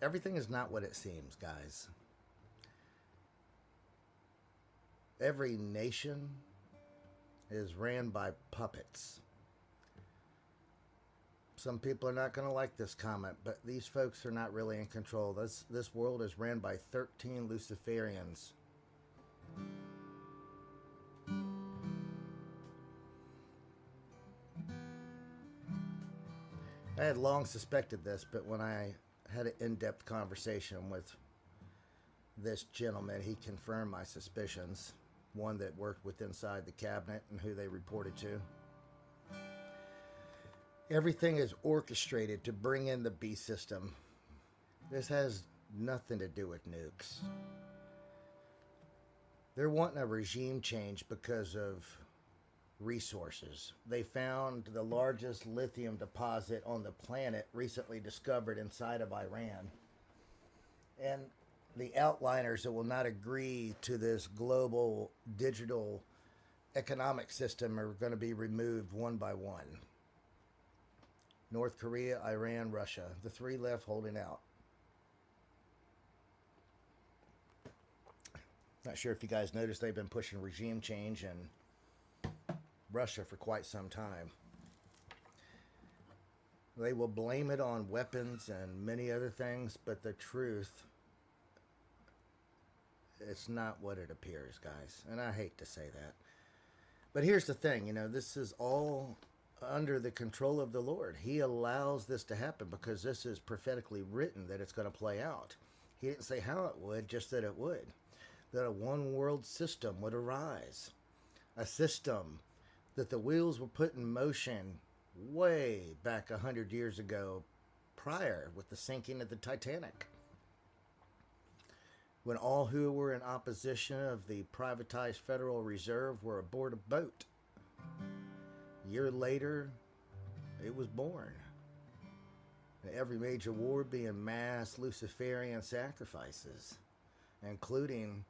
Everything is not what it seems, guys. Every nation is ran by puppets. Some people are not going to like this comment, but these folks are not really in control. This world is ran by 13 Luciferians. I had long suspected this, but when I had an in-depth conversation with this gentleman, he confirmed my suspicions. One that worked with inside the cabinet and who they reported to. Everything is orchestrated to bring in the beast system. This has nothing to do with nukes. They're wanting a regime change because of resources. They found the largest lithium deposit on the planet recently discovered inside of Iran. And the outliners that will not agree to this global digital economic system are going to be removed one by one. North Korea, Iran, Russia, the three left holding out. Not sure if you guys noticed, they've been pushing regime change in Russia for quite some time. They will blame it on weapons and many other things, but the truth, it's not what it appears, guys. And I hate to say that. But here's the thing, this is all under the control of the Lord. He allows this to happen because this is prophetically written that it's going to play out. He didn't say how it would, just that it would. That a one world system would arise. A system that the wheels were put in motion way back 100 years ago, prior with the sinking of the Titanic. When all who were in opposition of the privatized Federal Reserve were aboard a boat. A year later, it was born. And every major war being mass Luciferian sacrifices, including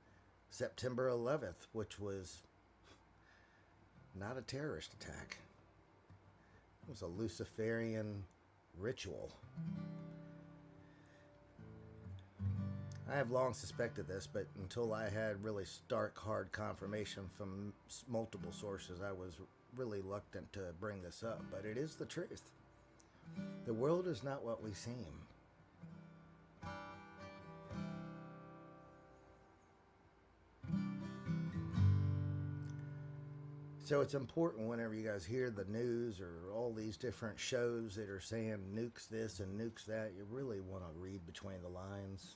September 11th, which was not a terrorist attack. It was a Luciferian ritual. I have long suspected this, but until I had really stark, hard confirmation from multiple sources, I was really reluctant to bring this up. But it is the truth. The world is not what we seem. So it's important whenever you guys hear the news or all these different shows that are saying nukes this and nukes that, you really want to read between the lines.